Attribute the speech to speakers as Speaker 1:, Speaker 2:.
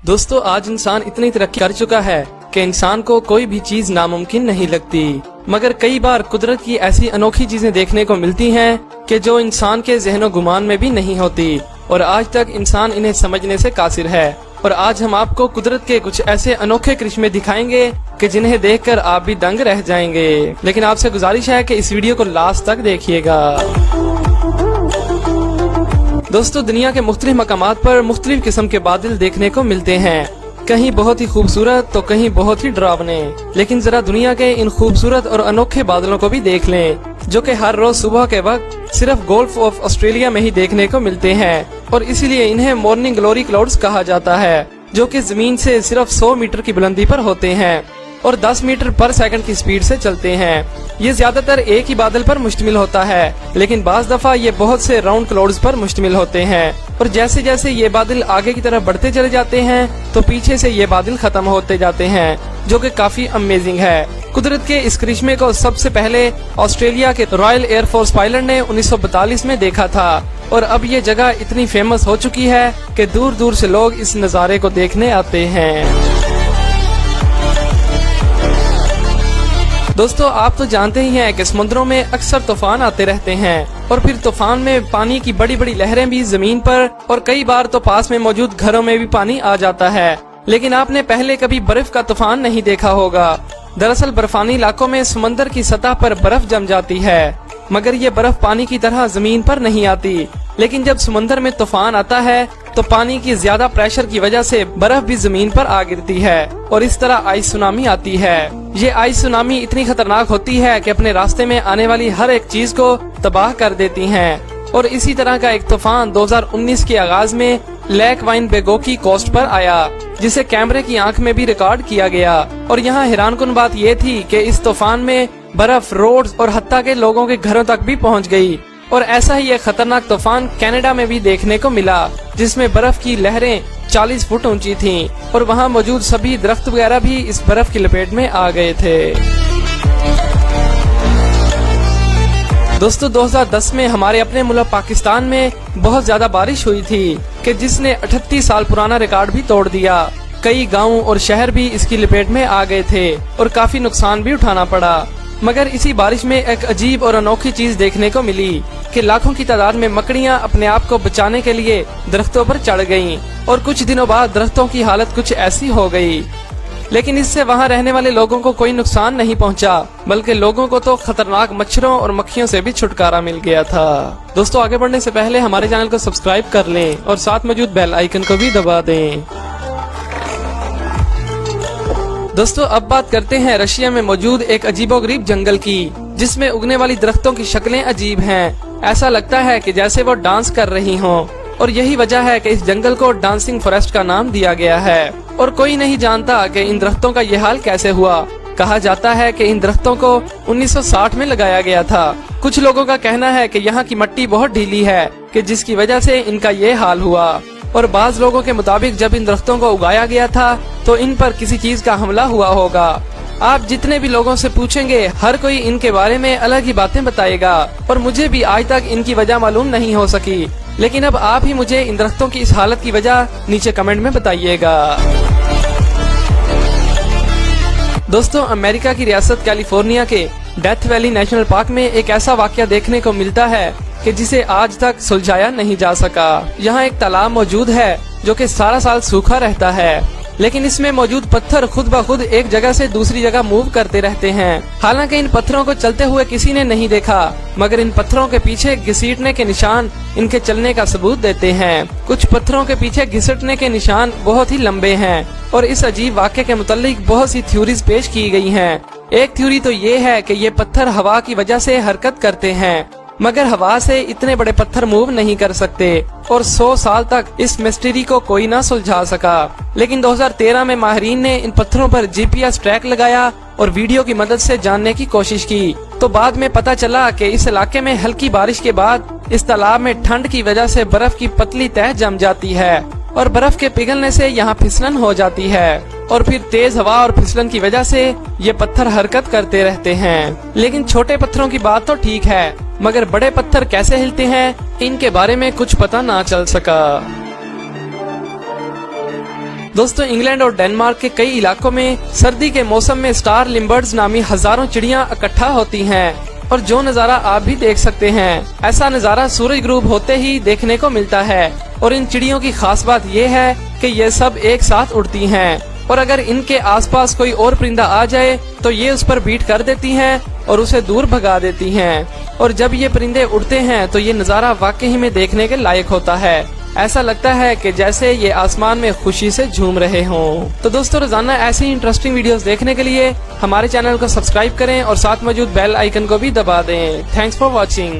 Speaker 1: दोस्तों आज इंसान इतनी तरक्की कर चुका है कि इंसान को कोई भी चीज नामुमकिन नहीं लगती, मगर कई बार कुदरत की ऐसी अनोखी चीजें देखने को मिलती हैं कि जो इंसान के ज़हनो गुमान में भी नहीं होती और आज तक इंसान इन्हें समझने से कासिर है। और आज हम आपको कुदरत के कुछ ऐसे अनोखे करिश्मे दिखाएंगे कि जिन्हें देखकर आप भी दंग रह जाएंगे। लेकिन आपसे गुजारिश है कि इस वीडियो को लास्ट तक देखिएगा। दोस्तों दुनिया के मुख्तलिफ मकामात पर मुख्तलिफ किस्म के बादल देखने को मिलते हैं, कहीं बहुत ही खूबसूरत तो कहीं बहुत ही डरावने। लेकिन जरा दुनिया के इन खूबसूरत और अनोखे बादलों को भी देख लें जो कि हर रोज सुबह के वक्त सिर्फ गोल्फ ऑफ ऑस्ट्रेलिया में ही देखने को मिलते हैं और इसीलिए इन्हें मॉर्निंग ग्लोरी क्लाउड्स कहा जाता है, जो कि जमीन से सिर्फ 100 मीटर की बुलंदी पर होते हैं और 10 मीटर पर सेकंड की स्पीड से चलते हैं। ये ज्यादातर एक ही बादल पर मुश्तमिल होता है, लेकिन बाज दफा ये बहुत से राउंड क्लाउड्स पर मुश्तमिल होते हैं और जैसे जैसे ये बादल आगे की तरफ बढ़ते चले जाते हैं तो पीछे से ये बादल खत्म होते जाते हैं, जो कि काफी अमेजिंग है। कुदरत के इस करिश्मे को सबसे पहले ऑस्ट्रेलिया के रॉयल एयरफोर्स पायलट ने 1942 में देखा था और अब ये जगह इतनी फेमस हो चुकी है कि दूर दूर से लोग इस नज़ारे को देखने आते हैं। दोस्तों आप तो जानते ही हैं कि समुद्रों में अक्सर तूफान आते रहते हैं और फिर तूफान में पानी की बड़ी बड़ी लहरें भी जमीन पर और कई बार तो पास में मौजूद घरों में भी पानी आ जाता है। लेकिन आपने पहले कभी बर्फ का तूफान नहीं देखा होगा। दरअसल बर्फानी इलाकों में समंदर की सतह पर बर्फ जम जाती है, मगर ये बर्फ पानी की तरह जमीन पर नहीं आती। लेकिन जब समंदर में तूफान आता है तो पानी की ज्यादा प्रेशर की वजह से बर्फ भी जमीन पर आ गिरती है और इस तरह आइस सुनामी आती है। ये आइस सुनामी इतनी खतरनाक होती है कि अपने रास्ते में आने वाली हर एक चीज को तबाह कर देती हैं। और इसी तरह का एक तूफान 2019 के आगाज में लेक वाइनबेगो की कोस्ट पर आया, जिसे कैमरे की आंख में भी रिकॉर्ड किया गया। और यहाँ हैरानकुन बात ये थी कि इस तूफान में बर्फ रोड्स और हत्ता के लोगों के घरों तक भी पहुँच गयी। और ऐसा ही एक खतरनाक तूफान कनाडा में भी देखने को मिला, जिसमें बर्फ की लहरें 40 फुट ऊंची थीं और वहां मौजूद सभी दरख्त वगैरह भी इस बर्फ की लपेट में आ गए थे। दोस्तों 2010 में हमारे अपने मुल्क पाकिस्तान में बहुत ज्यादा बारिश हुई थी कि जिसने 38 साल पुराना रिकॉर्ड भी तोड़ दिया। कई गाँव और शहर भी इसकी लपेट में आ गए थे और काफी नुकसान भी उठाना पड़ा। मगर इसी बारिश में एक अजीब और अनोखी चीज देखने को मिली कि लाखों की तादाद में मकड़ियां अपने आप को बचाने के लिए दरख्तों पर चढ़ गईं और कुछ दिनों बाद दरख्तों की हालत कुछ ऐसी हो गई। लेकिन इससे वहां रहने वाले लोगों को कोई नुकसान नहीं पहुंचा, बल्कि लोगों को तो खतरनाक मच्छरों और मक्खियों से भी छुटकारा मिल गया था। दोस्तों आगे बढ़ने से पहले हमारे चैनल को सब्सक्राइब कर लें और साथ मौजूद बेल आइकन को भी दबा दें। दोस्तों अब बात करते हैं रशिया में मौजूद एक अजीबोगरीब जंगल की, जिसमें उगने वाली दरख्तों की शक्लें अजीब हैं। ऐसा लगता है कि जैसे वो डांस कर रही हों और यही वजह है कि इस जंगल को डांसिंग फॉरेस्ट का नाम दिया गया है। और कोई नहीं जानता कि इन दरख्तों का ये हाल कैसे हुआ। कहा जाता है कि इन दरख्तों को 1960 में लगाया गया था। कुछ लोगों का कहना है कि यहाँ की मिट्टी बहुत ढीली है कि जिसकी वजह से इनका ये हाल हुआ। और बाज लोगों के मुताबिक जब इन दरख्तों को उगाया गया था तो इन पर किसी चीज का हमला हुआ होगा। आप जितने भी लोगों से पूछेंगे हर कोई इनके बारे में अलग ही बातें बताएगा और मुझे भी आज तक इनकी वजह मालूम नहीं हो सकी। लेकिन अब आप ही मुझे इन दरख्तों की इस हालत की वजह नीचे कमेंट में बताइएगा। दोस्तों अमेरिका की रियासत कैलिफोर्निया के डेथ वैली नेशनल पार्क में एक ऐसा वाकया देखने को मिलता है कि जिसे आज तक सुलझाया नहीं जा सका। यहाँ एक तालाब मौजूद है जो कि सारा साल सूखा रहता है, लेकिन इसमें मौजूद पत्थर खुद ब खुद एक जगह से दूसरी जगह मूव करते रहते हैं। हालांकि इन पत्थरों को चलते हुए किसी ने नहीं देखा, मगर इन पत्थरों के पीछे घसीटने के निशान इनके चलने का सबूत देते हैं। कुछ पत्थरों के पीछे घसीटने के निशान बहुत ही लंबे हैं और इस अजीब वाक़े के मुतालिक बहुत सी थ्योरीज पेश की गई हैं। एक थ्योरी तो ये है कि ये पत्थर हवा की वजह से हरकत करते हैं, मगर हवा से इतने बड़े पत्थर मूव नहीं कर सकते और 100 साल तक इस मिस्ट्री को कोई ना सुलझा सका। लेकिन 2013 में माहिरीन ने इन पत्थरों पर GPS ट्रैक लगाया और वीडियो की मदद से जानने की कोशिश की, तो बाद में पता चला कि इस इलाके में हल्की बारिश के बाद इस तालाब में ठंड की वजह से बर्फ की पतली तह जम जाती है और बर्फ के पिघलने से यहाँ फिसलन हो जाती है और फिर तेज हवा और फिसलन की वजह से ये पत्थर हरकत करते रहते हैं। लेकिन छोटे पत्थरों की बात तो ठीक है, मगर बड़े पत्थर कैसे हिलते हैं इनके बारे में कुछ पता ना चल सका। दोस्तों इंग्लैंड और डेनमार्क के कई इलाकों में सर्दी के मौसम में स्टार लिम्बर्ड्स नामी हजारों चिड़ियां इकट्ठा होती हैं और जो नजारा आप भी देख सकते हैं। ऐसा नजारा सूरज ग्रूब होते ही देखने को मिलता है और इन चिड़ियों की खास बात ये है कि ये सब एक साथ उड़ती हैं और अगर इनके आसपास कोई और परिंदा आ जाए तो ये उस पर बीट कर देती हैं और उसे दूर भगा देती हैं। और जब ये परिंदे उड़ते हैं तो ये नजारा वाकई में देखने के लायक होता है। ऐसा लगता है कि जैसे ये आसमान में खुशी से झूम रहे हों। तो दोस्तों रोजाना ऐसी इंटरेस्टिंग वीडियोस देखने के लिए हमारे चैनल को सब्सक्राइब करें और साथ मौजूद बेल आइकन को भी दबा दें। Thanks for watching.